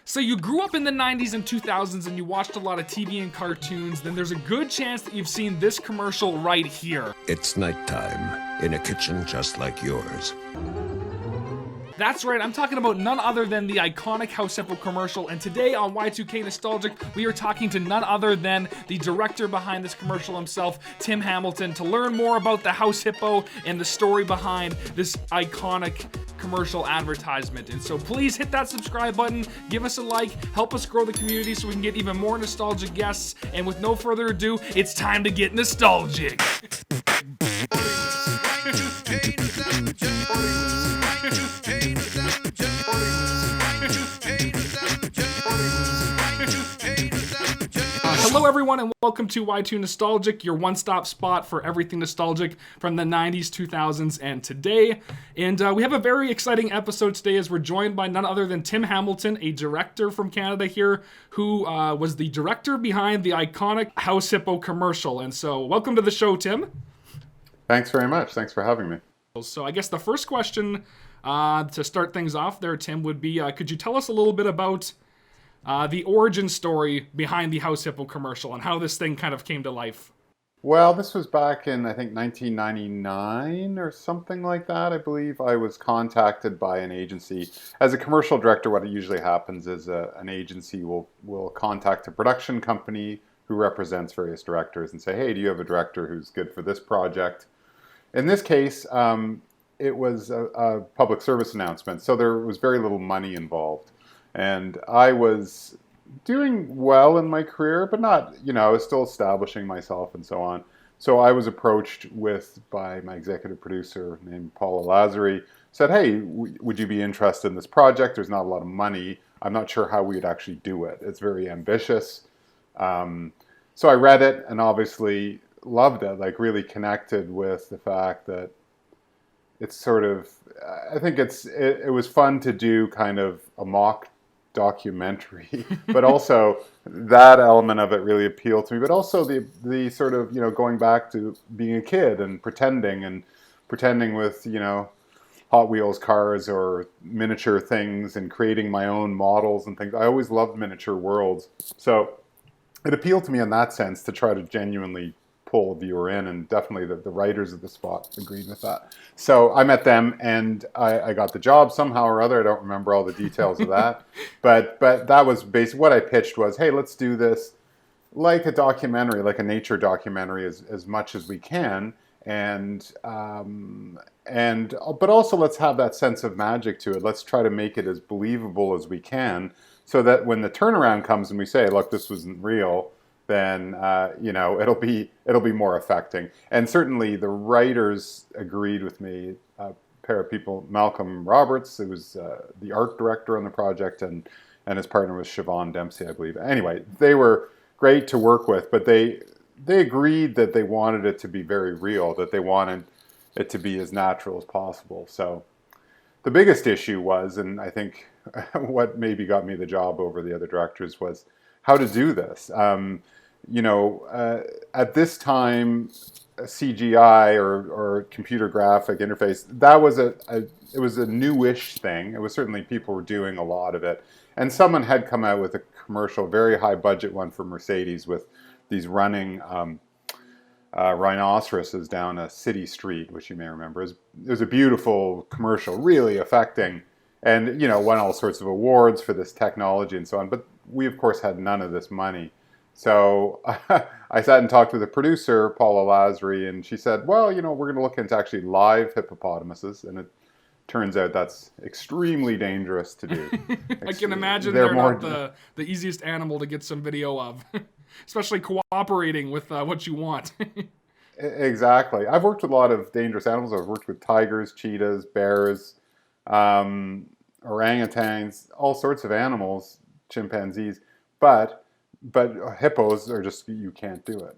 So you grew up in the 90s and 2000s and you watched a lot of TV and cartoons, then there's a good chance that you've seen this commercial right here. It's nighttime in a kitchen just like yours. That's right, I'm talking about none other than the iconic House Hippo commercial, and today on Y2KNostalgiK, we are talking to none other than the director behind this commercial himself, Tim Hamilton, to learn more about the House Hippo and the story behind this iconic commercial advertisement. And so please hit that subscribe button, give us a like, help us grow the community so we can get even more nostalgic guests, and with no further ado, it's time to get nostalgic. Hello everyone and welcome to Y2KNostalgiK, your one-stop spot for everything nostalgic from the 90s, 2000s, and today. And we have a very exciting episode today as we're joined by none other than Tim Hamilton, a director from Canada here, who was the director behind the iconic House Hippo commercial. And so welcome to the show, Tim. Thanks very much. Thanks for having me. So I guess the first question to start things off there, Tim, would be, could you tell us a little bit about the origin story behind the House Hippo commercial and how this thing kind of came to life? Well, this was back in, I think, 1999 or something like that, I believe. I was contacted by an agency. As a commercial director, what usually happens is an agency will contact a production company who represents various directors and say, hey, do you have a director who's good for this project? In this case, it was a public service announcement, so there was very little money involved. And I was doing well in my career, but not, I was still establishing myself and so on. So I was approached by my executive producer named Paula Lazari, said, hey, would you be interested in this project? There's not a lot of money. I'm not sure how we'd actually do it. It's very ambitious. So I read it and obviously loved it, like really connected with the fact that it's sort of, I think it was fun to do kind of a mock documentary, but also that element of it really appealed to me, but also the sort of, going back to being a kid and pretending with, Hot Wheels cars or miniature things and creating my own models and things. I always loved miniature worlds. So it appealed to me in that sense to try to genuinely pull a viewer in, and definitely the writers of the spot agreed with that. So I met them and I got the job somehow or other. I don't remember all the details of that, but that was basically what I pitched was, hey, let's do this like a documentary, like a nature documentary as much as we can. But also let's have that sense of magic to it. Let's try to make it as believable as we can so that when the turnaround comes and we say, look, this wasn't real, then it'll be more affecting. And certainly the writers agreed with me. A pair of people, Malcolm Roberts, who was the art director on the project, and his partner was Siobhan Dempsey, I believe. Anyway, they were great to work with, but they agreed that they wanted it to be very real, that they wanted it to be as natural as possible. So the biggest issue was, and I think what maybe got me the job over the other directors, was how to do this. At this time, CGI or computer graphic interface, that was it was a newish thing. It was certainly people were doing a lot of it. And someone had come out with a commercial, very high budget one for Mercedes with these running rhinoceroses down a city street, which you may remember. It was a beautiful commercial, really affecting, and won all sorts of awards for this technology and so on. But we, of course, had none of this money. So I sat and talked with the producer, Paula Lazari, and she said, well, we're going to look into actually live hippopotamuses. And it turns out that's extremely dangerous to do. I can imagine they're not the easiest animal to get some video of, especially cooperating with what you want. Exactly. I've worked with a lot of dangerous animals. I've worked with tigers, cheetahs, bears, orangutans, all sorts of animals, chimpanzees, but hippos are just, you can't do it.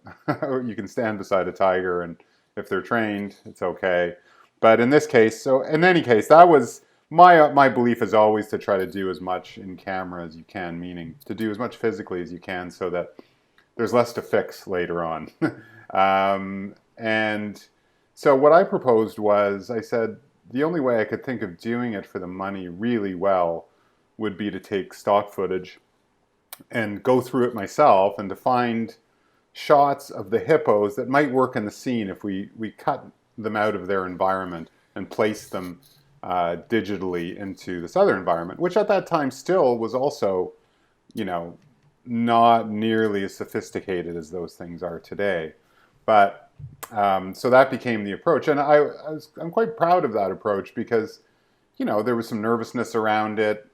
You can stand beside a tiger, and if they're trained, it's okay. But in this case, so in any case, that was my belief is always to try to do as much in camera as you can, meaning to do as much physically as you can so that there's less to fix later on. And so what I proposed was, I said, the only way I could think of doing it for the money really well would be to take stock footage and go through it myself and to find shots of the hippos that might work in the scene if we cut them out of their environment and place them digitally into this other environment, which at that time still was also, not nearly as sophisticated as those things are today. But so that became the approach, and I'm quite proud of that approach because, there was some nervousness around it.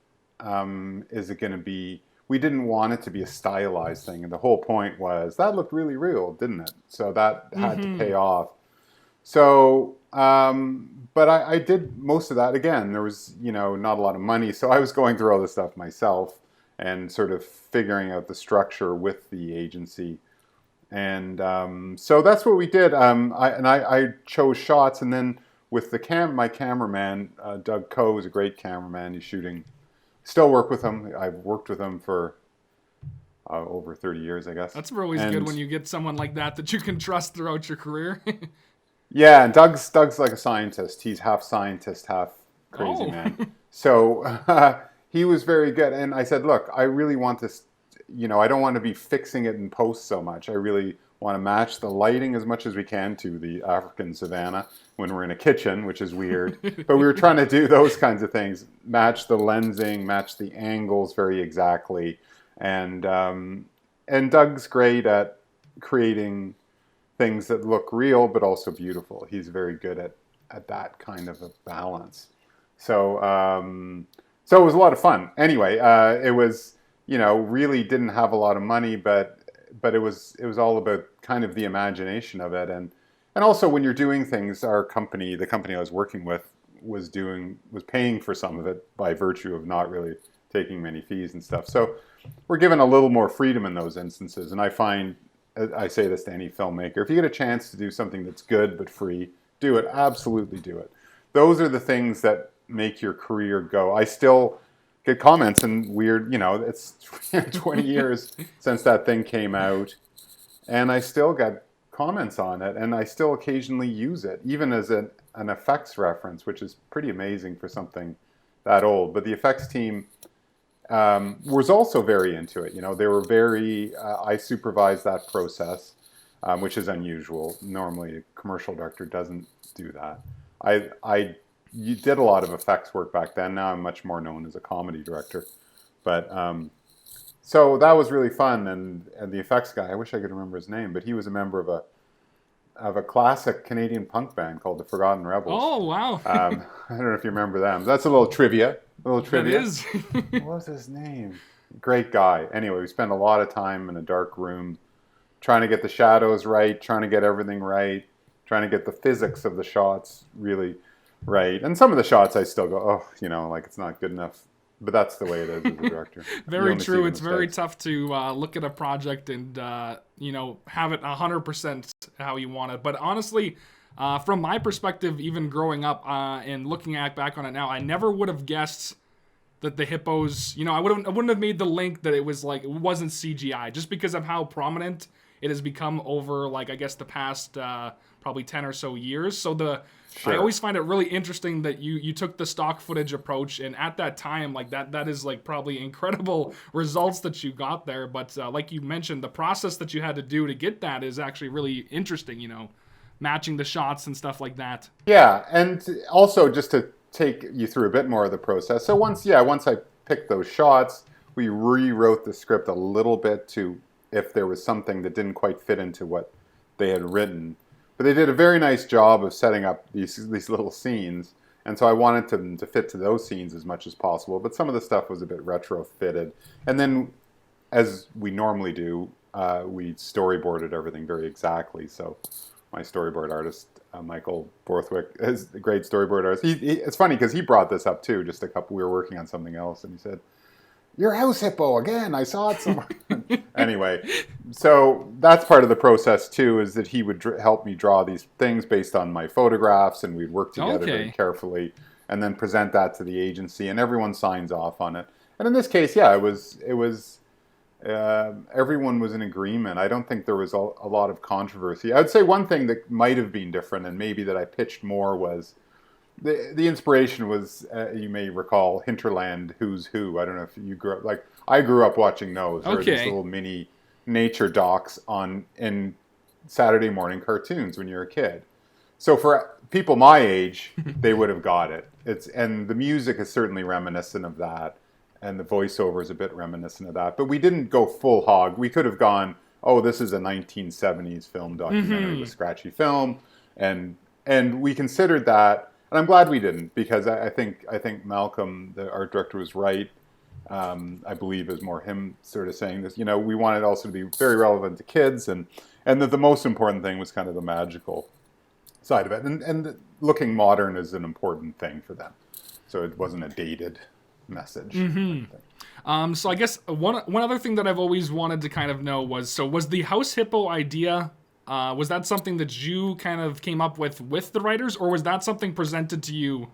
Is it going to be? We didn't want it to be a stylized thing, and the whole point was that looked really real, didn't it? So that had to pay off. So, but I did most of that. Again, there was, not a lot of money, so I was going through all this stuff myself and sort of figuring out the structure with the agency. And so that's what we did. I chose shots, and then with my cameraman, Doug Coe, is a great cameraman. He's shooting. Still work with him. I've worked with him for over 30 years, I guess. That's always good when you get someone like that you can trust throughout your career. Yeah, and Doug's like a scientist. He's half scientist, half crazy man. So he was very good. And I said, look, I really want this, I don't want to be fixing it in post so much. I really want to match the lighting as much as we can to the African savanna when we're in a kitchen, which is weird. But we were trying to do those kinds of things, match the lensing, match the angles very exactly. And Doug's great at creating things that look real but also beautiful. He's very good at that kind of a balance. So it was a lot of fun. Anyway, it was, really didn't have a lot of money, but it was all about kind of the imagination of it. And also when you're doing things, the company I was working with was paying for some of it by virtue of not really taking many fees and stuff. So we're given a little more freedom in those instances. And I say this to any filmmaker, if you get a chance to do something that's good but free, do it. Absolutely do it. Those are the things that make your career go. I still get comments and weird, it's 20 years since that thing came out, and I still get comments on it, and I still occasionally use it, even as an effects reference, which is pretty amazing for something that old. But the effects team was also very into it. They were very, I supervised that process, which is unusual. Normally a commercial director doesn't do that. You did a lot of effects work back then. Now I'm much more known as a comedy director. But so that was really fun. And the effects guy, I wish I could remember his name, but he was a member of a classic Canadian punk band called the Forgotten Rebels. Oh, wow. I don't know if you remember them. That's a little trivia. That is. What was his name? Great guy. Anyway, we spent a lot of time in a dark room trying to get the shadows right, trying to get everything right, trying to get the physics of the shots really right. And some of the shots I still go, like it's not good enough. But that's the way it is as a director. Very true. It's very tough to look at a project and, have it 100% how you want it. But honestly, from my perspective, even growing up and looking back on it now, I never would have guessed that the hippos, I wouldn't have made the link that it wasn't CGI, just because of how prominent it has become over, I guess the past probably 10 or so years. So Sure. I always find it really interesting that you took the stock footage approach, and at that time, that is probably incredible results that you got there. But like you mentioned, the process that you had to do to get that is actually really interesting, matching the shots and stuff like that. Yeah, and also just to take you through a bit more of the process. So once I picked those shots, we rewrote the script a little bit to if there was something that didn't quite fit into what they had written. But they did a very nice job of setting up these little scenes, and so I wanted them to fit to those scenes as much as possible. But some of the stuff was a bit retrofitted. And then, as we normally do, we storyboarded everything very exactly. So my storyboard artist, Michael Borthwick, is a great storyboard artist. It's funny because he brought this up too. We were working on something else, and he said, "Your House Hippo again, I saw it somewhere." Anyway, so that's part of the process too, is that he would help me draw these things based on my photographs, and we'd work together very carefully and then present that to the agency, and everyone signs off on it. And in this case, it was everyone was in agreement. I don't think there was a lot of controversy. I would say one thing that might have been different, and maybe that I pitched more, was the inspiration was, you may recall, Hinterland Who's Who. I don't know if you grew up, like, I grew up watching those. Or these Okay. little mini nature docs in Saturday morning cartoons when you're a kid. So for people my age, they would have got it. And the music is certainly reminiscent of that, and the voiceover is a bit reminiscent of that. But we didn't go full hog. We could have gone, oh, this is a 1970s film documentary with scratchy film, and we considered that, and I'm glad we didn't, because I think Malcolm, the art director, was right. I believe is more him sort of saying this. We wanted also to be very relevant to kids, and that the most important thing was kind of the magical side of it, and looking modern is an important thing for them. So it wasn't a dated message. So I guess one other thing that I've always wanted to kind of know was the House Hippo idea, was that something that you kind of came up with the writers, or was that something presented to you?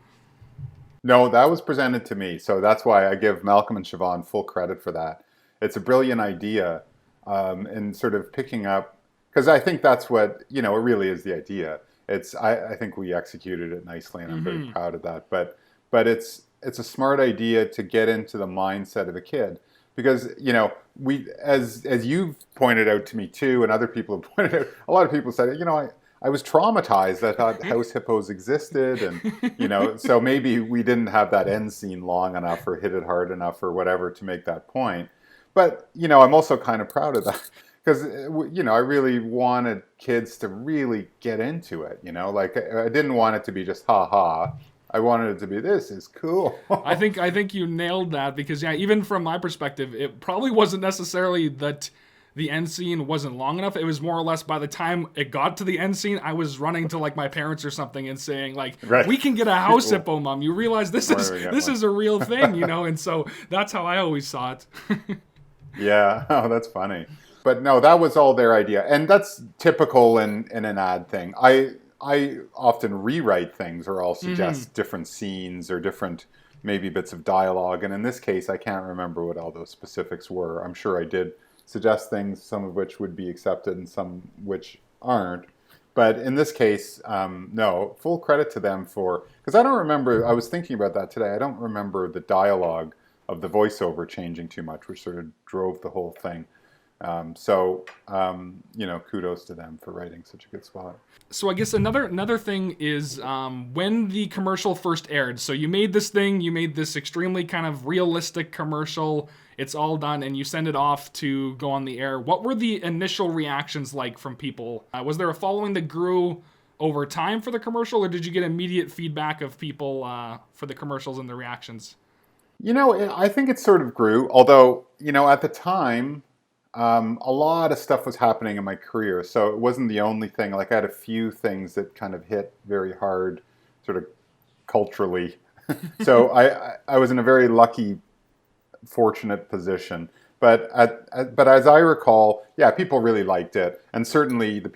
No, that was presented to me. So that's why I give Malcolm and Siobhan full credit for that. It's a brilliant idea, and sort of picking up, because I think that's what, it really is the idea. I think we executed it nicely, and I'm very proud of that. But it's a smart idea to get into the mindset of a kid, because we, as you've pointed out to me too, and other people have pointed out, a lot of people said, I was traumatized. I thought house hippos existed, and so maybe we didn't have that end scene long enough or hit it hard enough or whatever to make that point. But I'm also kind of proud of that. Because, I really wanted kids to really get into it, Like, I didn't want it to be just ha-ha. I wanted it to be, this is cool. I think you nailed that, because, yeah, even from my perspective, it probably wasn't necessarily that the end scene wasn't long enough. It was more or less by the time it got to the end scene, I was running to, like, my parents or something and saying, like, right. We can get a house hippo, Mom. You realize this is a real thing, And so that's how I always saw it. Yeah, oh, that's funny. But no, that was all their idea. And that's typical in an ad thing. I often rewrite things, or I'll suggest different scenes or different maybe bits of dialogue. And in this case, I can't remember what all those specifics were. I'm sure I did suggest things, some of which would be accepted and some which aren't. But in this case, no, full credit to them because I don't remember, I was thinking about that today, I don't remember the dialogue of the voiceover changing too much, which sort of drove the whole thing. Kudos to them for writing such a good spot. So I guess another thing is when the commercial first aired. So you made this extremely kind of realistic commercial. It's all done, and you send it off to go on the air. What were the initial reactions like from people? Was there a following that grew over time for the commercial, or did you get immediate feedback of people for the commercials and the reactions? I think it sort of grew, although, at the time, a lot of stuff was happening in my career, so it wasn't the only thing. Like, I had a few things that kind of hit very hard, sort of culturally. So I was in a very lucky, fortunate position. But as I recall, yeah, people really liked it, and certainly the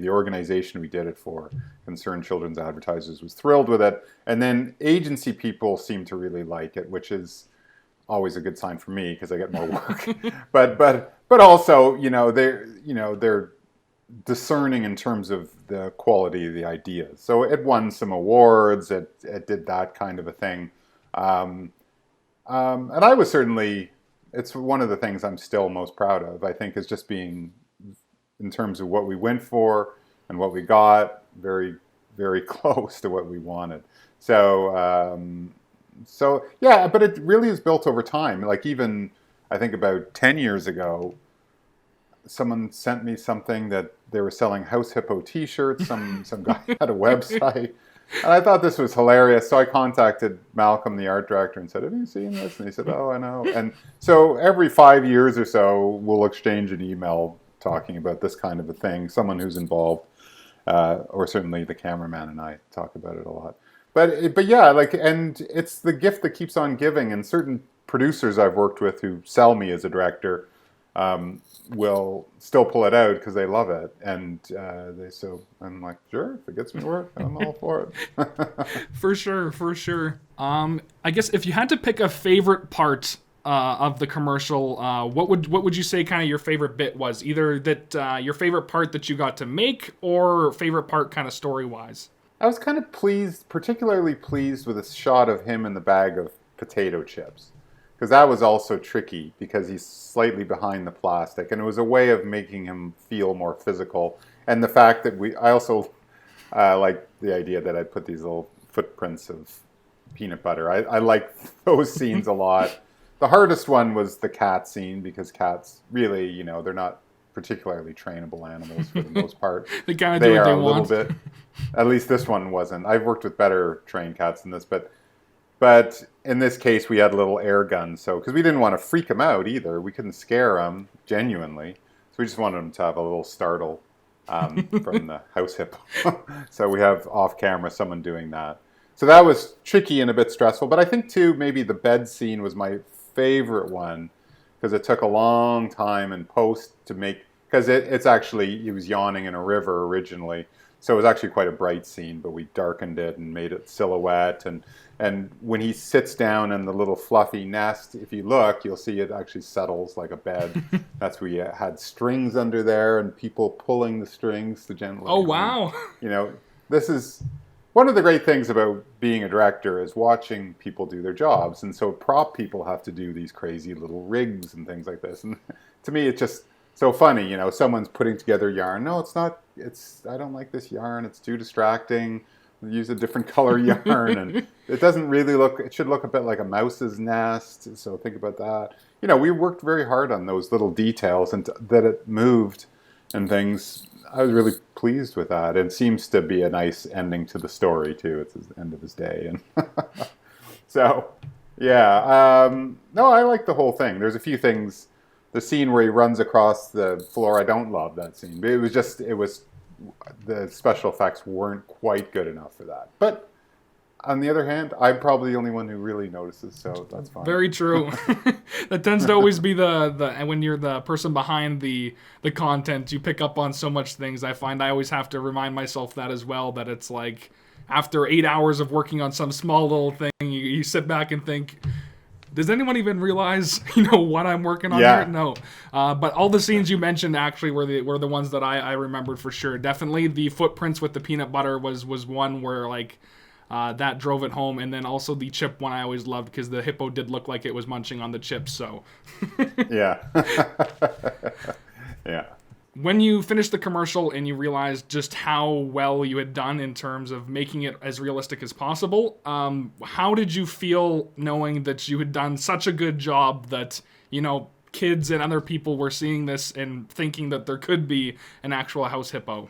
organization we did it for, Concerned Children's Advertisers, was thrilled with it. And then agency people seemed to really like it, which is always a good sign for me because I get more work. but also, they're discerning in terms of the quality of the ideas. So it won some awards. It did that kind of a thing. And I was certainly, it's one of the things I'm still most proud of, I think, is just being, in terms of what we went for and what we got, very, very close to what we wanted. So yeah, but it really is built over time. Like, even, I think about 10 years ago, someone sent me something that they were selling House Hippo t-shirts. Some guy had a website. And I thought this was hilarious. So I contacted Malcolm, the art director, and said, have you seen this? And he said, oh, I know. And so every 5 years or so, we'll exchange an email talking about this kind of a thing, someone who's involved, or certainly the cameraman and I talk about it a lot. But yeah, and it's the gift that keeps on giving. And certain producers I've worked with who sell me as a director will still pull it out because they love it. And so I'm like, sure, if it gets me work, I'm all for it. For sure. I guess if you had to pick a favorite part of the commercial, what would you say kind of your favorite bit was? Either that your favorite part that you got to make, or favorite part kind of story-wise? I was kind of pleased, particularly pleased with a shot of him in the bag of potato chips. Because that was also tricky because he's slightly behind the plastic. And it was a way of making him feel more physical. And the fact that I also like the idea that I'd put these little footprints of peanut butter. I like those scenes a lot. The hardest one was the cat scene because cats really, you know, they're not particularly trainable animals for the most part. They kind of do what they want. Little bit. At least this one wasn't. I've worked with better trained cats than this, but in this case we had a little air gun. So because we didn't want to freak them out either, we couldn't scare them genuinely. So we just wanted them to have a little startle from the House Hippo. So we have off camera someone doing that. So that was tricky and a bit stressful. But I think too maybe the bed scene was my favorite one because it took a long time in post to make, because he was yawning in a river originally, so it was actually quite a bright scene, but we darkened it and made it silhouette, and when he sits down in the little fluffy nest, if you look, you'll see it actually settles like a bed. That's where you had strings under there and people pulling the strings to gently. Oh, wow. You know, this is one of the great things about being a director is watching people do their jobs. And so prop people have to do these crazy little rigs and things like this. And to me, it's just so funny, you know, someone's putting together yarn. No, it's not. I don't like this yarn. It's too distracting. Use a different color yarn. And it doesn't really it should look a bit like a mouse's nest. So think about that. You know, we worked very hard on those little details and that it moved and things. I was really pleased with that. It seems to be a nice ending to the story too. It's the end of his day, and so yeah. No, I like the whole thing. There's a few things. The scene where he runs across the floor, I don't love that scene. But it was the special effects weren't quite good enough for that. But on the other hand, I'm probably the only one who really notices, so that's fine. Very true. That tends to always be the when you're the person behind the content, you pick up on so much things. I find I always have to remind myself that as well, that it's like after 8 hours of working on some small little thing, you sit back and think, does anyone even realize, you know, what I'm working on here? No. But all the scenes you mentioned actually were the ones that I remembered for sure. Definitely the footprints with the peanut butter was one where like that drove it home, and then also the chip one I always loved because the hippo did look like it was munching on the chips. So yeah. Yeah. When you finished the commercial and you realized just how well you had done in terms of making it as realistic as possible, how did you feel knowing that you had done such a good job that, you know, kids and other people were seeing this and thinking that there could be an actual house hippo?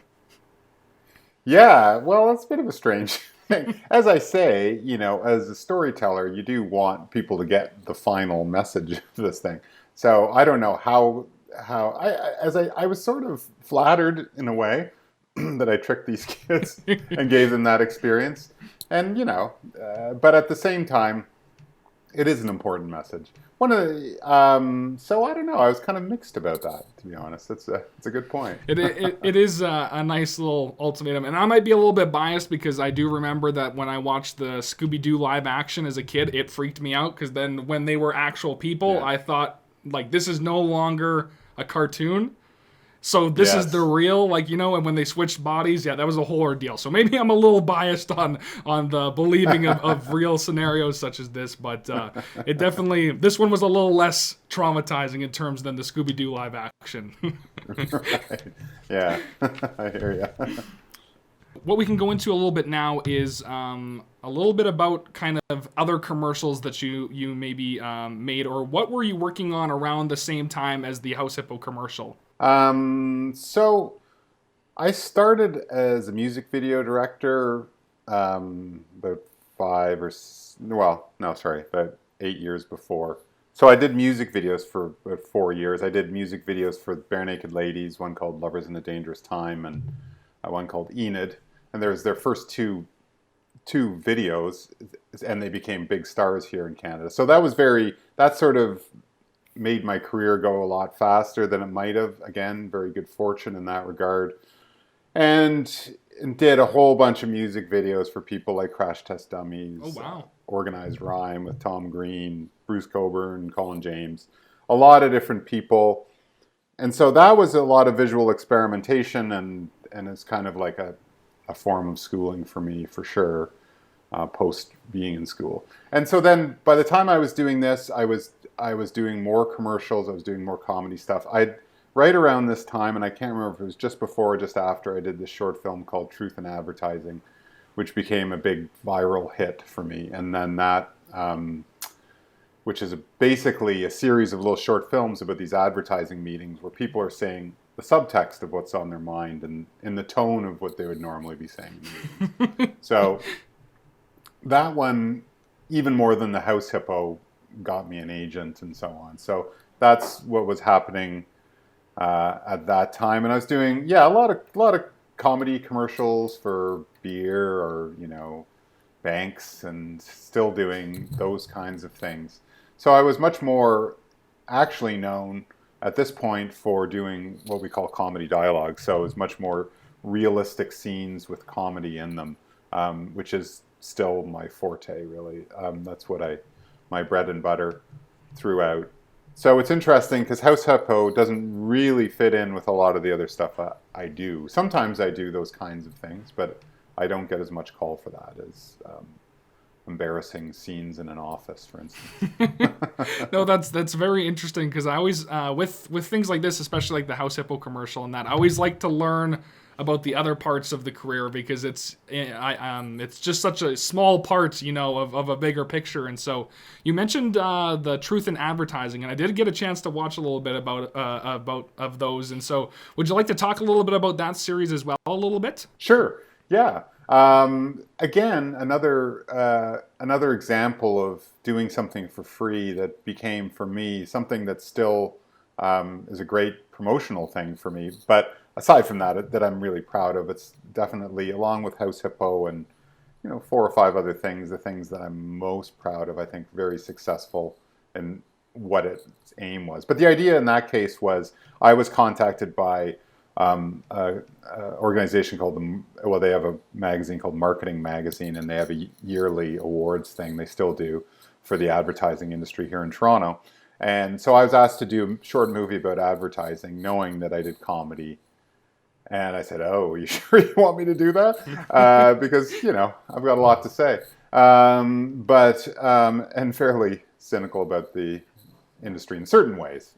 Yeah, well, it's a bit of a strange thing. As I say, you know, as a storyteller, you do want people to get the final message of this thing. So I don't know how I was sort of flattered in a way that I tricked these kids and gave them that experience. And, you know, but at the same time, it is an important message. So I don't know. I was kind of mixed about that, to be honest. It's a good point. It is a nice little ultimatum. And I might be a little bit biased because I do remember that when I watched the Scooby-Doo live action as a kid, it freaked me out because then when they were actual people, I thought, like, this is no longer a cartoon. So this is the real, like, you know, and when they switched bodies, that was a whole ordeal. So maybe I'm a little biased on the believing of real scenarios such as this, but it definitely, this one was a little less traumatizing in terms than the Scooby-Doo live action. Right. Yeah, I hear you. What we can go into a little bit now is a little bit about kind of other commercials that you maybe made, or what were you working on around the same time as the House Hippo commercial? So I started as a music video director about 8 years before. So I did music videos for about 4 years. I did music videos for Bare Naked Ladies, one called Lovers in a Dangerous Time, and one called Enid. And there's their first two videos, and they became big stars here in Canada. So that sort of made my career go a lot faster than it might have. Again, very good fortune in that regard. And did a whole bunch of music videos for people like Crash Test Dummies. Oh, wow. Organized Rhyme with Tom Green, Bruce Coburn, Colin James. A lot of different people. And so that was a lot of visual experimentation, and it's kind of like a a form of schooling for me, for sure, post being in school. And so then by the time I was doing this, I was doing more commercials, I was doing more comedy stuff. Right around this time, and I can't remember if it was just before or just after, I did this short film called Truth in Advertising, which became a big viral hit for me. And then that, which is basically a series of little short films about these advertising meetings where people are saying the subtext of what's on their mind and in the tone of what they would normally be saying in meetings. So that one, even more than the House Hippo, got me an agent and so on. So that's what was happening at that time. And I was doing, a lot of comedy commercials for beer or, banks, and still doing those kinds of things. So I was much more actually known at this point for doing what we call comedy dialogue. So it was much more realistic scenes with comedy in them, which is still my forte, really. That's what my bread and butter throughout. So it's interesting because House Hippo doesn't really fit in with a lot of the other stuff I do. Sometimes I do those kinds of things, but I don't get as much call for that as embarrassing scenes in an office, for instance. No, that's very interesting because I always with things like this, especially like the House Hippo commercial and that, I always like to learn about the other parts of the career because it's just such a small part, of a bigger picture. And so you mentioned the Truth in Advertising, and I did get a chance to watch a little bit about of those. And so would you like to talk a little bit about that series as well, a little bit? Sure. Yeah. Again, another example of doing something for free that became for me something that still is a great promotional thing for me. But aside from that I'm really proud of, it's definitely, along with House Hippo and 4 or 5 other things, the things that I'm most proud of. I think very successful in what its aim was. But the idea in that case was I was contacted by an organization called they have a magazine called Marketing Magazine, and they have a yearly awards thing, they still do, for the advertising industry here in Toronto. And so I was asked to do a short movie about advertising, knowing that I did comedy. And I said, "Oh, you sure you want me to do that?" Because, I've got a lot to say. And fairly cynical about the industry in certain ways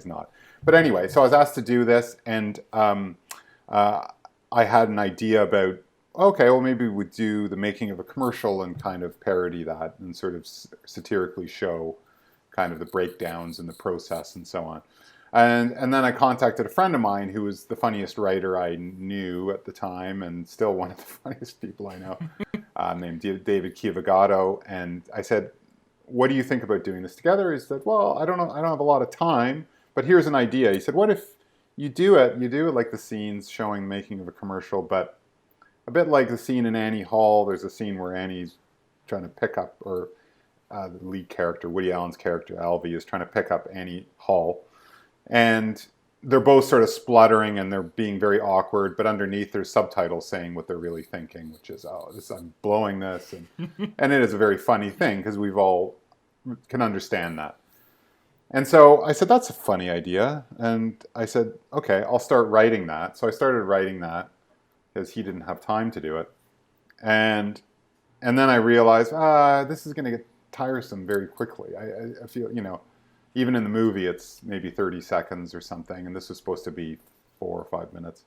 not. But anyway, so I was asked to do this, and I had an idea about, okay, well, maybe we'd do the making of a commercial and kind of parody that and sort of satirically show kind of the breakdowns in the process and so on. And then I contacted a friend of mine who was the funniest writer I knew at the time, and still one of the funniest people I know, named David Kiavagato. And I said, "What do you think about doing this together?" He said, "Well, I don't know. I don't have a lot of time, but here's an idea." He said, "What if you do it like the scenes showing the making of a commercial, but a bit like the scene in Annie Hall. There's a scene where Annie's trying to pick up, or the lead character, Woody Allen's character, Alvy, is trying to pick up Annie Hall. And they're both sort of spluttering and they're being very awkward, but underneath there's subtitles saying what they're really thinking, which is, I'm blowing this. And it is a very funny thing because we've all can understand that. And so I said, that's a funny idea. And I said, okay, I'll start writing that. So I started writing that because he didn't have time to do it. And then I realized, this is going to get tiresome very quickly. I feel, even in the movie, it's maybe 30 seconds or something, and this was supposed to be 4 or 5 minutes.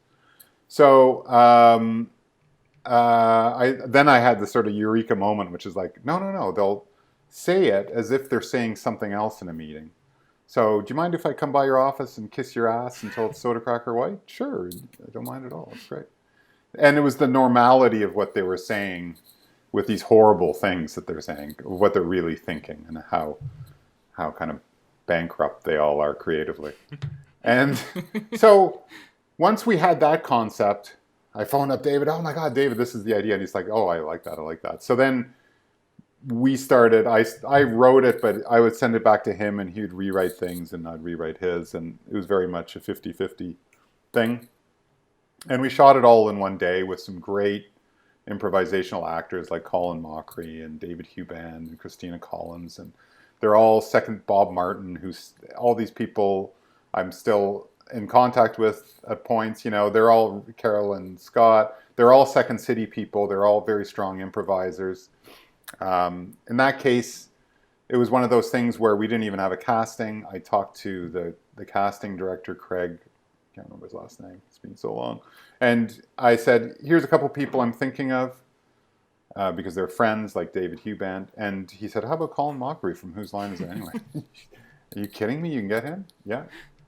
So then I had this sort of eureka moment, which is like, no, they'll say it as if they're saying something else in a meeting. So, do you mind if I come by your office and kiss your ass until it's soda cracker white? Sure, I don't mind at all. It's great. And it was the normality of what they were saying with these horrible things that they're saying, what they're really thinking, and how kind of bankrupt they all are creatively. And so once we had that concept, I phoned up David. "Oh my God, David, this is the idea." And he's like, "Oh, I like that. So then we started, I wrote it, but I would send it back to him and he'd rewrite things and I'd rewrite his. And it was very much a 50-50 thing. And we shot it all in one day with some great improvisational actors like Colin Mockery and David Huban and Christina Collins. And they're all second Bob Martin, all these people I'm still in contact with at points. You know, they're all Carol and Scott. They're all Second City people. They're all very strong improvisers. In that case, it was one of those things where we didn't even have a casting. I talked to the casting director, Craig. I can't remember his last name. It's been so long. And I said, here's a couple people I'm thinking of because they're friends, like David Huband. And he said, how about Colin Mockery from Whose Line Is It Anyway? Are you kidding me? You can get him? Yeah.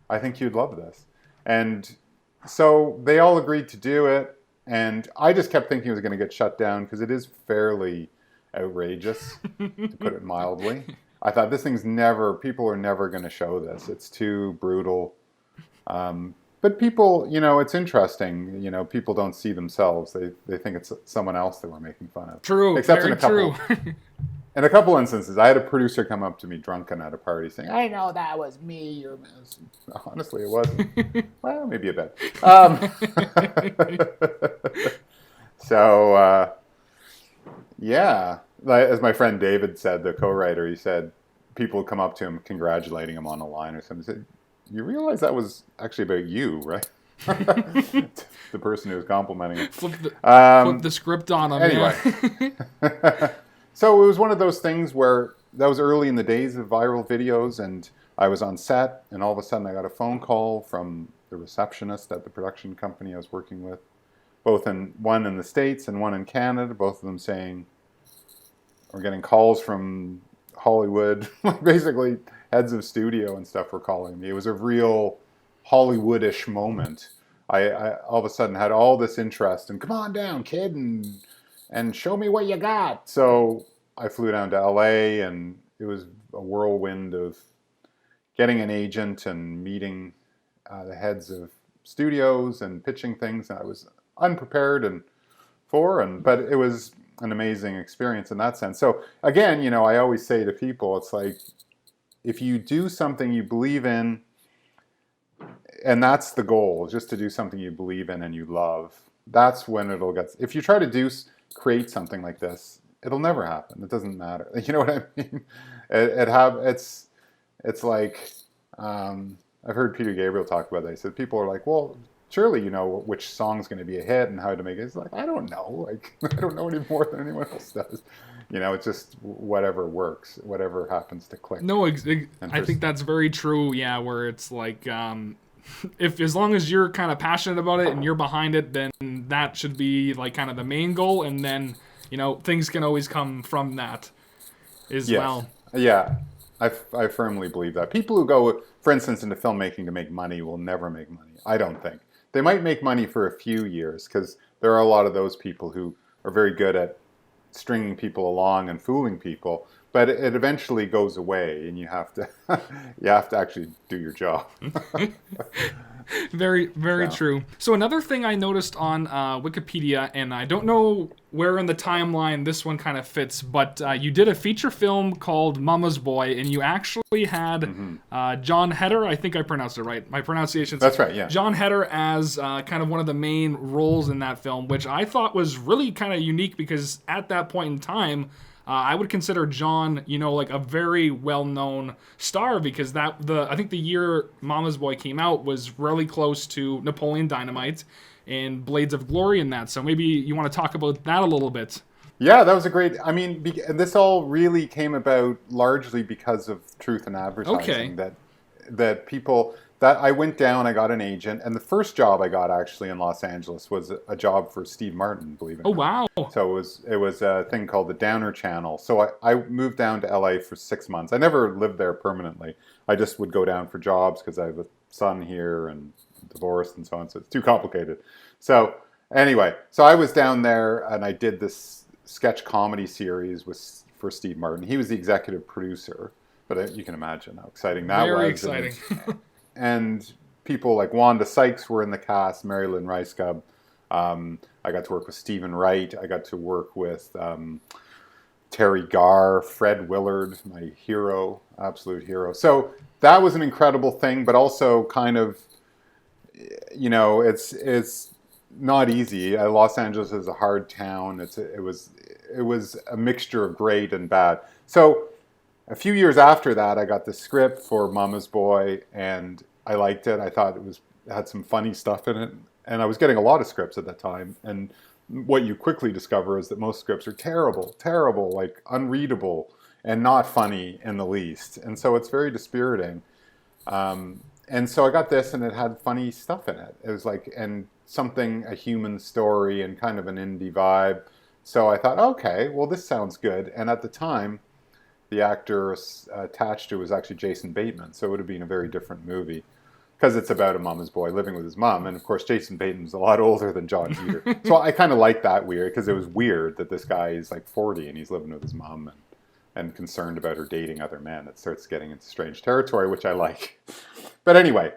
I think you'd love this. And so they all agreed to do it. And I just kept thinking it was going to get shut down because it is fairly outrageous, to put it mildly. I thought people are never going to show this. It's too brutal. But people, you know, it's interesting. You know, people don't see themselves. They think it's someone else that we're making fun of. True, except very in a couple, true. In a couple instances, I had a producer come up to me drunken at a party saying, I know that was me. Or honestly, it wasn't. Well, maybe a bit. So, yeah. As my friend David said, the co-writer, he said, people come up to him congratulating him on a line or something. He said, you realize that was actually about you, right? The person who was complimenting him. Flip the script on him. Anyway. Yeah. So it was one of those things where that was early in the days of viral videos, and I was on set, and all of a sudden I got a phone call from the receptionist at the production company I was working with, one in the States and one in Canada, both of them saying, we're getting calls from Hollywood, basically heads of studio and stuff were calling me. It was a real Hollywoodish moment. I all of a sudden had all this interest, and come on down, kid, and show me what you got. So I flew down to LA, and it was a whirlwind of getting an agent and meeting the heads of studios and pitching things. And I was unprepared but it was an amazing experience in that sense. So again, you know, I always say to people, it's like, if you do something you believe in, and that's the goal, just to do something you believe in and you love, that's when it'll get. If you try to create something like this, it'll never happen. It doesn't matter. You know what I mean? It's like I've heard Peter Gabriel talk about that. He said people are like, well, surely you know which song's going to be a hit and how to make it. It's like, I don't know. Like, I don't know any more than anyone else does. You know, it's just whatever works, whatever happens to click. No, I think that's very true. Yeah, where it's like, if as long as you're kind of passionate about it and you're behind it, then that should be like kind of the main goal, and then you know things can always come from that as well. Yeah, I firmly believe that. People who go, for instance, into filmmaking to make money will never make money. I don't think. They might make money for a few years because there are a lot of those people who are very good at stringing people along and fooling people, but it eventually goes away, and you have to actually do your job. Very true. So another thing I noticed on Wikipedia, and I don't know where in the timeline this one kind of fits, but you did a feature film called Mama's Boy, and you actually had John Heder, I think I pronounced it right. My pronunciation's That's right, yeah. John Heder as kind of one of the main roles in that film, which I thought was really kind of unique because at that point in time, I would consider John, you know, like a very well-known star because I think the year Mama's Boy came out was really close to Napoleon Dynamite and Blades of Glory in that. So maybe you want to talk about that a little bit. Yeah, that was a great. I mean, this all really came about largely because of Truth in Advertising. Okay. That people. That I went down, I got an agent, and the first job I got actually in Los Angeles was a job for Steve Martin, believe it or not. Oh, wow. So it was a thing called the Downer Channel. So I moved down to LA for 6 months. I never lived there permanently. I just would go down for jobs because I have a son here and divorced and so on. So it's too complicated. So anyway, so I was down there and I did this sketch comedy series for Steve Martin. He was the executive producer, but you can imagine how exciting that was. Very exciting. And people like Wanda Sykes were in the cast, Marilyn Rice-Cub. I got to work with Stephen Wright. I got to work with Terry Garr, Fred Willard, my hero, absolute hero. So that was an incredible thing, but also kind of, you know, it's not easy. Los Angeles is a hard town. It was a mixture of great and bad. So a few years after that, I got the script for Mama's Boy, and I liked it. I thought it was had some funny stuff in it. And I was getting a lot of scripts at that time. And what you quickly discover is that most scripts are terrible, terrible, like unreadable and not funny in the least. And so it's very dispiriting. And so I got this, and it had funny stuff in it. It was like, and something, a human story and kind of an indie vibe. So I thought, okay, well, this sounds good. And at the time, the actor attached to was actually Jason Bateman. So it would have been a very different movie because it's about a mama's boy living with his mom. And of course, Jason Bateman's a lot older than John Heater. So I kind of liked that weird because it was weird that this guy is like 40 and he's living with his mom and concerned about her dating other men. It starts getting into strange territory, which I like. But anyway,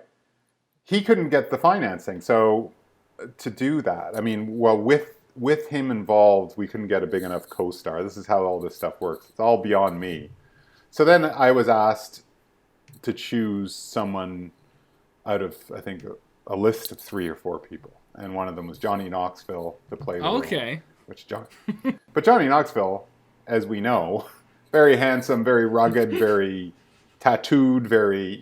he couldn't get the financing. So to do that, I mean, well, with him involved, we couldn't get a big enough co-star. This is how all this stuff works. It's all beyond me. So then I was asked to choose someone out of, I think, a list of 3 or 4 people. And one of them was Johnny Knoxville to play the role. But Johnny Knoxville, as we know, very handsome, very rugged, very tattooed, very,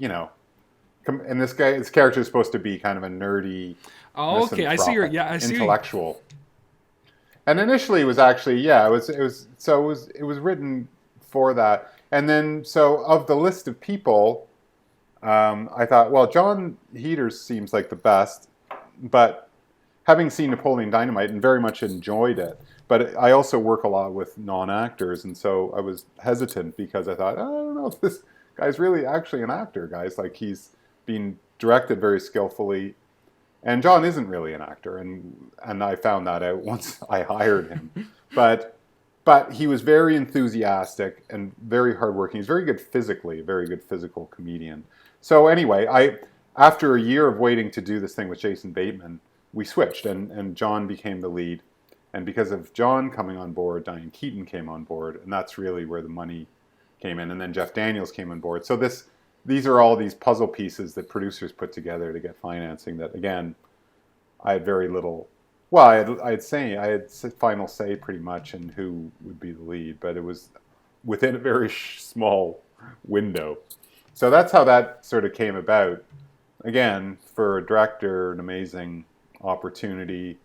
and this character is supposed to be kind of a nerdy, I see intellectual. And initially it was actually, it was written for that. And then, so of the list of people, I thought, well, John Heater seems like the best, but having seen Napoleon Dynamite and very much enjoyed it, but I also work a lot with non-actors, and so I was hesitant because I thought, I don't know if this guy's really actually an actor, guys. Like, he's being directed very skillfully, and John isn't really an actor, and I found that out once I hired him. But he was very enthusiastic and very hardworking. He's very good physically, a very good physical comedian. So anyway, after a year of waiting to do this thing with Jason Bateman, we switched, and John became the lead. And because of John coming on board, Diane Keaton came on board, and that's really where the money came in. And then Jeff Daniels came on board. So these are all these puzzle pieces that producers put together to get financing that, again, I had very little... Well, I had final say pretty much in who would be the lead, but it was within a very small window. So that's how that sort of came about. Again, for a director, an amazing opportunity,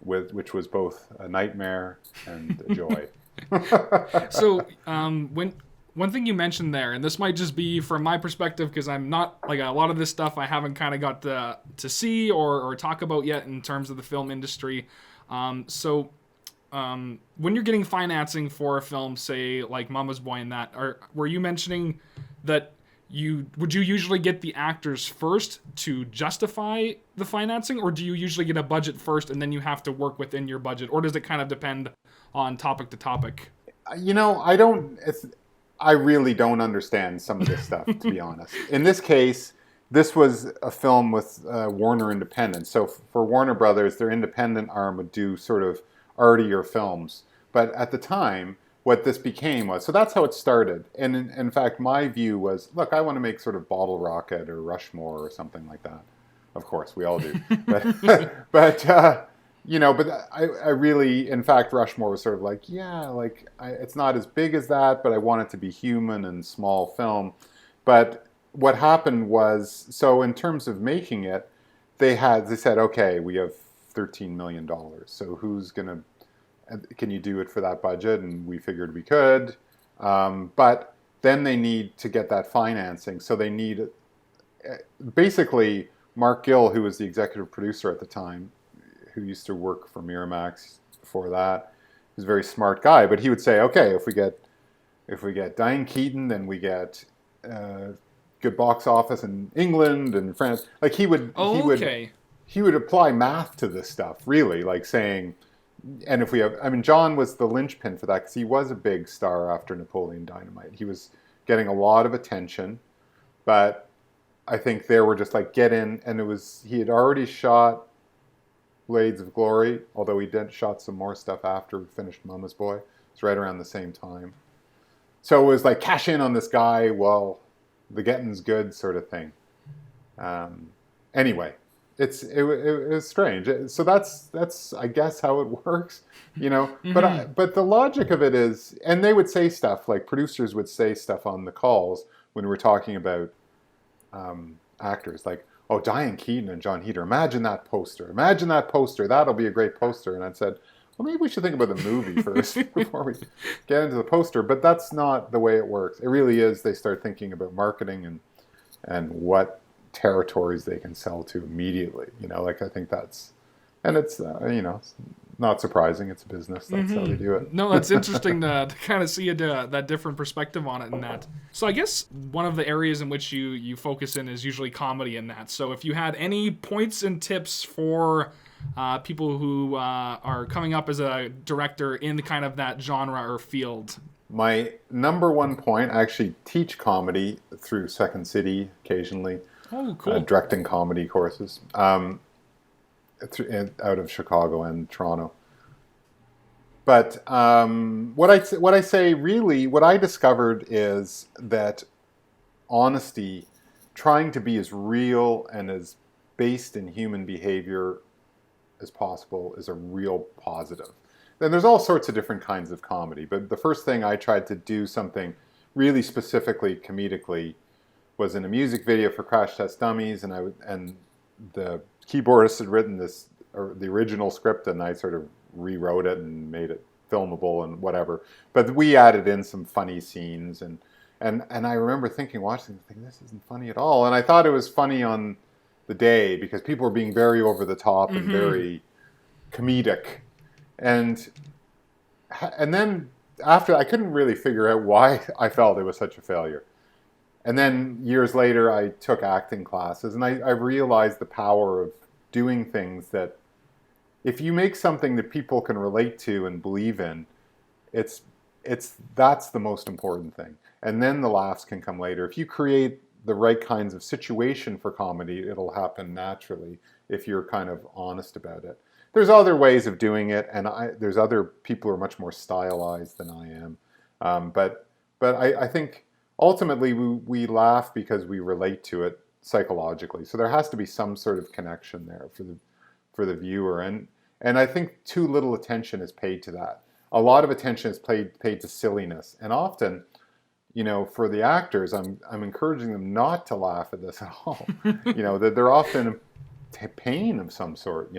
which was both a nightmare and a joy. So, one thing you mentioned there, and this might just be from my perspective because I'm not, like, a lot of this stuff I haven't kind of got to see or talk about yet in terms of the film industry. When you're getting financing for a film, say like Mama's Boy and that, were you mentioning that would you usually get the actors first to justify the financing, or do you usually get a budget first and then you have to work within your budget, or does it kind of depend on topic to topic? I really don't understand some of this stuff, to be honest. In this case, this was a film with Warner Independent. So for Warner Brothers, their independent arm would do sort of artier films. But at the time, what this became was, so that's how it started. And in fact, my view was, look, I want to make sort of Bottle Rocket or Rushmore or something like that. Of course, we all do. But I really, in fact, Rushmore was sort of like, it's not as big as that, but I want it to be human and small film. But what happened was, so in terms of making it, they said, okay, we have $13 million. So can you do it for that budget? And we figured we could. But then they need to get that financing. So they need, basically, Mark Gill, who was the executive producer at the time, who used to work for Miramax before that, was a very smart guy. But he would say, okay, if we get Diane Keaton, then we get good box office in England and France. Like he would apply math to this stuff, really, like saying, and if we have, I mean, John was the linchpin for that because he was a big star after Napoleon Dynamite. He was getting a lot of attention, but I think they were just like, get in, and he had already shot Blades of Glory, although he did shot some more stuff after we finished Mama's Boy. It's right around the same time. So it was like, cash in on this guy while the getting's good sort of thing. Anyway, it was strange. So that's I guess how it works, Mm-hmm. But the logic of it is, and they would say stuff, like producers would say stuff on the calls when we were talking about actors, like, "Oh, Diane Keaton and John Heder. Imagine that poster. Imagine that poster. That'll be a great poster." And I said, "Well, maybe we should think about the movie first before we get into the poster." But that's not the way it works. It really is. They start thinking about marketing and what territories they can sell to immediately. Like I think that's, and it's it's not surprising. It's a business. That's how they do it. No, that's interesting to kind of see that different perspective on it in that. So I guess one of the areas in which you focus in is usually comedy in that. So if you had any points and tips for people who are coming up as a director in kind of that genre or field. My number one point, I actually teach comedy through Second City occasionally. Oh, cool. Directing comedy courses out of Chicago and Toronto. But what I say really, what I discovered is that honesty, trying to be as real and as based in human behavior as possible, is a real positive. Then there's all sorts of different kinds of comedy, but the first thing I tried to do something really specifically comedically was in a music video for Crash Test Dummies, and the keyboardist had written the original script, and I sort of rewrote it and made it filmable and whatever. But we added in some funny scenes, and I remember watching this isn't funny at all. And I thought it was funny on the day because people were being very over the top and very comedic. And then after, I couldn't really figure out why I felt it was such a failure. And then years later, I took acting classes, and I realized the power of doing things that if you make something that people can relate to and believe in, that's the most important thing. And then the laughs can come later. If you create the right kinds of situation for comedy, it'll happen naturally if you're kind of honest about it. There's other ways of doing it, and there's other people who are much more stylized than I am. But I think ultimately we laugh because we relate to it psychologically. So there has to be some sort of connection there for the viewer, and I think too little attention is paid to that. A lot of attention is paid to silliness, and often, for the actors, I'm encouraging them not to laugh at this at all. That they're often in pain of some sort.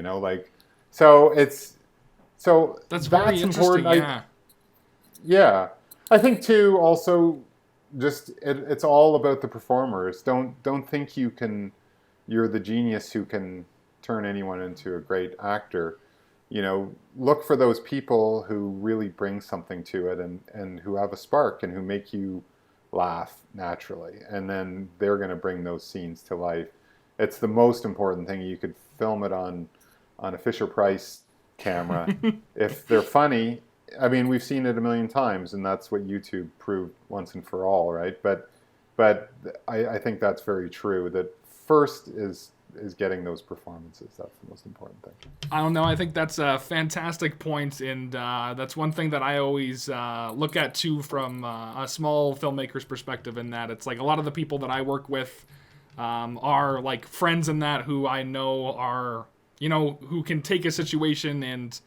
So that's very important. Yeah. Yeah, I think too. Also, just it's all about the performers. Don't think you're the genius who can turn anyone into a great actor. Look for those people who really bring something to it and who have a spark and who make you laugh naturally. And then they're going to bring those scenes to life. It's the most important thing. You could film it on a Fisher-Price camera. If they're funny, I mean, we've seen it a million times, and that's what YouTube proved once and for all, right? But I think that's very true, that first is getting those performances. That's the most important thing. I don't know. I think that's a fantastic point, and that's one thing that I always look at, too, from a small filmmaker's perspective, in that it's like a lot of the people that I work with are like friends in that who I know are, who can take a situation and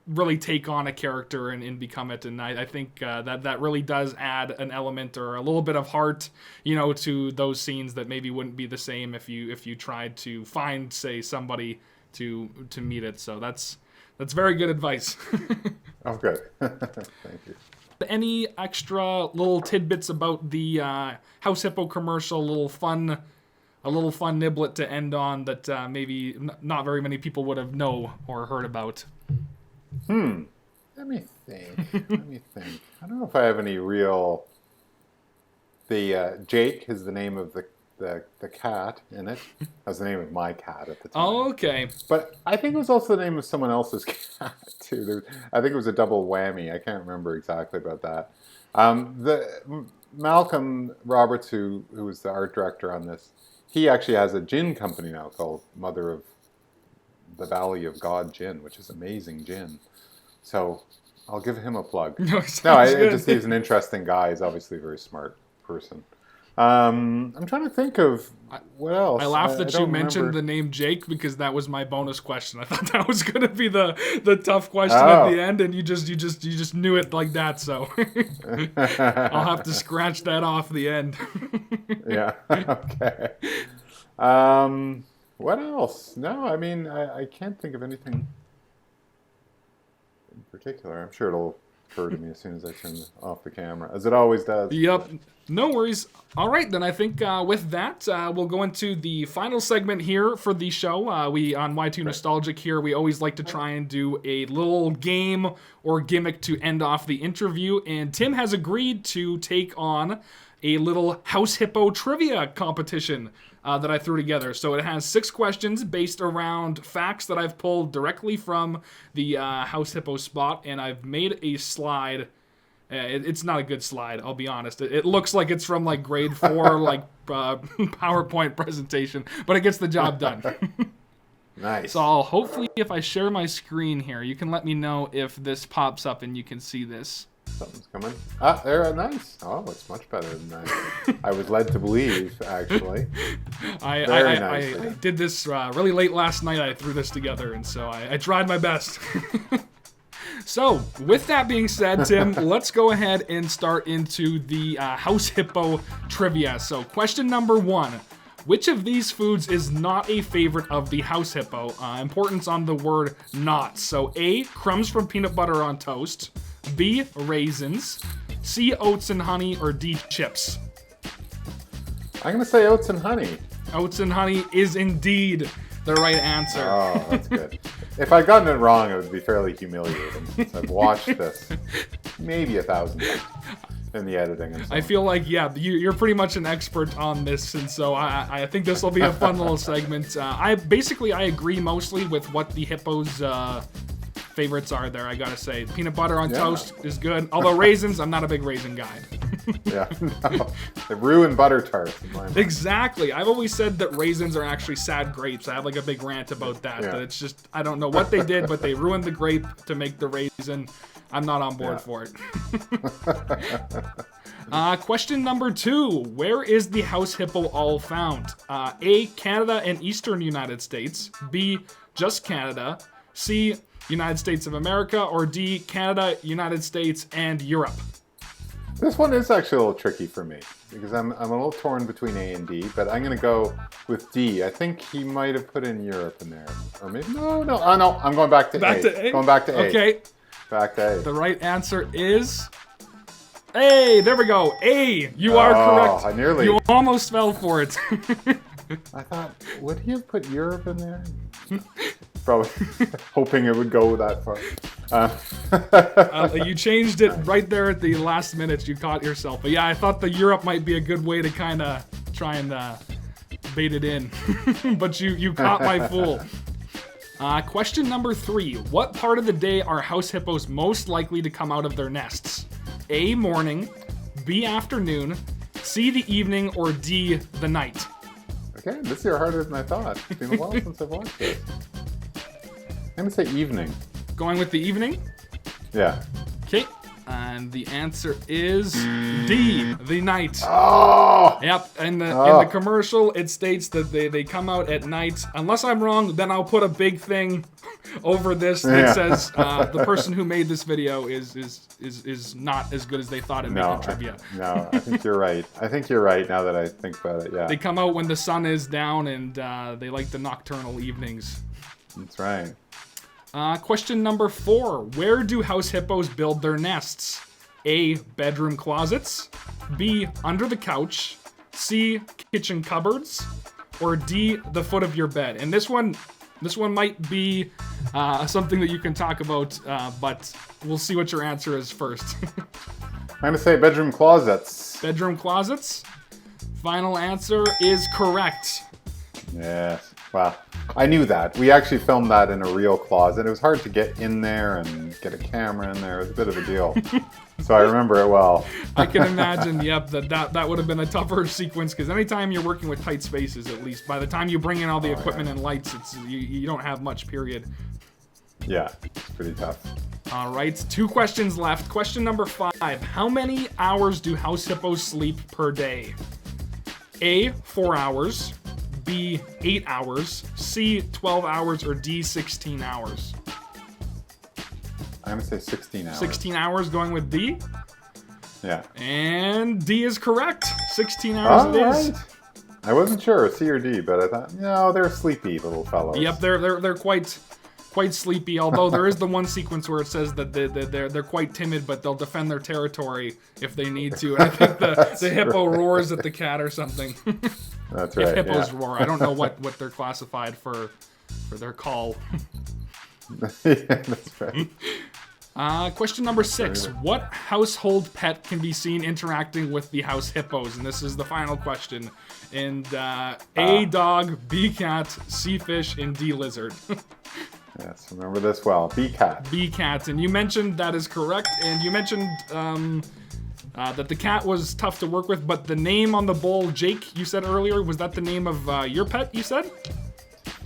really take on a character and become it. And I think that really does add an element or a little bit of heart, to those scenes that maybe wouldn't be the same if you tried to find, say, somebody to meet it. So that's very good advice. Oh, good. Thank you. Any extra little tidbits about the House Hippo commercial, a little fun niblet to end on that maybe not very many people would have know or heard about? Let me think. I don't know if I have any real. The Jake is the name of the cat in it. That was the name of my cat at the time. Oh, okay. But I think it was also the name of someone else's cat too. I think it was a double whammy. I can't remember exactly about that. The Malcolm Roberts, who was the art director on this, he actually has a gin company now called Mother of the Valley of God Gin, which is amazing gin. So I'll give him a plug. No, he's an interesting guy. He's obviously a very smart person. I'm trying to think of what else. I laughed that you mentioned remember. the name Jake because that was my bonus question. I thought that was going to be the tough question at the end, and you just knew it like that. So I'll have to scratch that off the end. Yeah. Okay. What else? No, I mean, I can't think of anything in particular. I'm sure it'll occur to me as soon as I turn off the camera, as it always does. Yep. No worries. All right, then I think with that, we'll go into the final segment here for the show. We on Y2Nostalgic here, we always like to try and do a little game or gimmick to end off the interview, and Tim has agreed to take on a little House Hippo trivia competition that I threw together. So it has 6 questions based around facts that I've pulled directly from the House Hippo spot, and I've made a slide. It's not a good slide, I'll be honest. It looks like it's from like grade 4, like PowerPoint presentation, but it gets the job done. Nice. So I'll hopefully, if I share my screen here, you can let me know if this pops up and you can see this. Something's coming. Ah, there, nice. Oh, it's much better than I was led to believe, actually. I did this really late last night. I threw this together, and so I tried my best. So, with that being said, Tim, let's go ahead and start into the House Hippo trivia. So, question number 1. Which of these foods is not a favorite of the House Hippo? Importance on the word not. So, A, crumbs from peanut butter on toast. B, raisins. C, oats and honey. Or D, chips. I'm going to say oats and honey. Oats and honey is indeed the right answer. Oh, that's good. If I'd gotten it wrong, it would be fairly humiliating, since I've watched this maybe 1,000 times in the editing and so I feel like, yeah, you're pretty much an expert on this, and so I think this will be a fun little segment. I agree mostly with what the Hippo's favorites are there, I gotta say. Peanut butter on toast is good, although raisins, I'm not a big raisin guy. Yeah, no. They ruin butter tarts in my mind. Exactly. I've always said that raisins are actually sad grapes. I have like a big rant about that. That it's just, I don't know what they did, but they ruined the grape to make the raisin. I'm not on board for it. Question number 2. Where is the House Hippo all found? A, Canada and Eastern United States. B, just Canada. C, United States of America. Or D, Canada, United States, and Europe. This one is actually a little tricky for me, because I'm a little torn between A and D, but I'm going to go with D. I think he might have put in Europe in there. Or maybe, no, I'm going back to A. Back to A? Going back to A. Okay. Back to A. The right answer is A. There we go. A. You are correct. I nearly. You almost fell for it. I thought, would he have put Europe in there? Probably hoping it would go that far. You changed it right there at the last minute. You caught yourself. But yeah, I thought the Europe might be a good way to kind of try and bait it in. But you caught my fool. Question number 3. What part of the day are house hippos most likely to come out of their nests? A, morning. B, afternoon. C, the evening. Or D, the night. Okay, this is harder than I thought. It's been a while since I've watched this. I'm going to say evening. Going with the evening? Yeah. Okay. And the answer is D, the night. Oh! Yep. In the commercial, it states that they come out at night. Unless I'm wrong, then I'll put a big thing over this that says the person who made this video is not as good as they thought at making trivia. I think you're right. I think you're right now that I think about it, yeah. They come out when the sun is down, and they like the nocturnal evenings. That's right. Question number 4. Where do house hippos build their nests? A, bedroom closets. B, under the couch. C, kitchen cupboards. Or D, the foot of your bed. And this one might be something that you can talk about, but we'll see what your answer is first. I'm going to say bedroom closets. Bedroom closets? Final answer is correct. Yes. Wow. I knew that. We actually filmed that in a real closet. It was hard to get in there and get a camera in there. It was a bit of a deal. So I remember it well. I can imagine, yep, that would have been a tougher sequence, because anytime you're working with tight spaces, at least, by the time you bring in all the equipment and lights, you don't have much, period. Yeah, it's pretty tough. All right, 2 questions left. Question number 5. How many hours do house hippos sleep per day? A, 4 hours. B, 8 hours. C, 12 hours. Or D, 16 hours. I'm going to say 16 hours. 16 hours, going with D? Yeah. And D is correct. 16 hours it is. I wasn't sure, C or D, but I thought, no, they're sleepy little fellows. Yep, they're quite sleepy. Although there is the one sequence where it says that they're quite timid, but they'll defend their territory if they need to. And I think the hippo roars at the cat or something. That's right. If hippos yeah. roar, I don't know what they're classified for their call. Yeah, that's right. Question number 6. What household pet can be seen interacting with the house hippos? And this is the final question. And A, dog, B, cat, C, fish, and D, lizard. Yes, remember this well. B cat. B, cat. And you mentioned that is correct. And you mentioned that the cat was tough to work with, but the name on the bowl, Jake, you said earlier, was that the name of your pet, you said?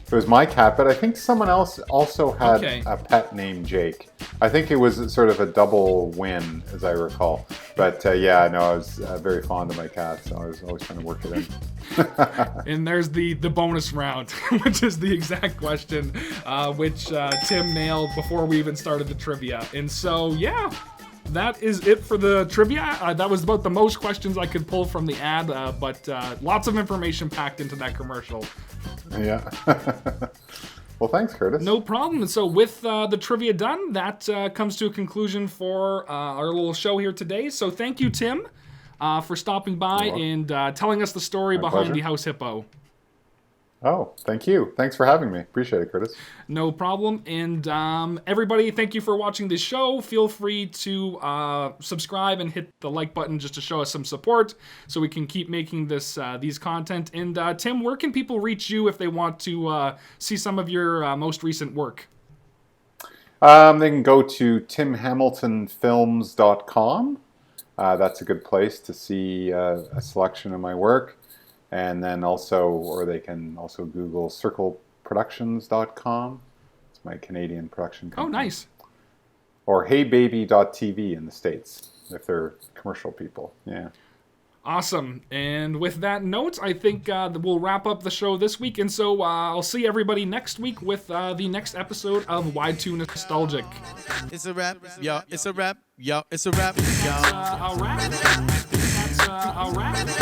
It was my cat, but I think someone else also had Okay. a pet named Jake. I think it was sort of a double win, as I recall. But yeah, no, I was very fond of my cat, so I was always trying to work it in. And there's the bonus round, which is the exact question, which Tim nailed before we even started the trivia. And so, yeah, that is it for the trivia. That was about the most questions I could pull from the ad, but lots of information packed into that commercial. Yeah. Well, thanks, Curtis. No problem. And so with the trivia done, that comes to a conclusion for our little show here today. So thank you, Tim, for stopping by and telling us the story behind pleasure. the House Hippo. Oh, thank you. Thanks for having me. Appreciate it, Curtis. No problem. And everybody, thank you for watching this show. Feel free to subscribe and hit the like button just to show us some support so we can keep making this these content. And Tim, where can people reach you if they want to see some of your most recent work? They can go to timhamiltonfilms.com. That's a good place to see a selection of my work. And then also, or they can also Google circleproductions.com. It's my Canadian production company. Oh, nice. Or heybaby.tv in the States, if they're commercial people. Yeah. Awesome. And with that note, I think we'll wrap up the show this week. And so I'll see everybody next week with the next episode of Y2Nostalgic. It's a rap, yo. It's a rap, yo. It's a rap, yo. A wrap. That's a wrap. That's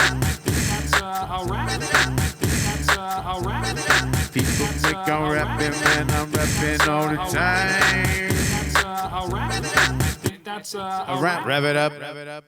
a wrap. That's a wrap. People think I'm rapping, man. I'm rapping all the time. That's a wrap. That's a Wrap it up.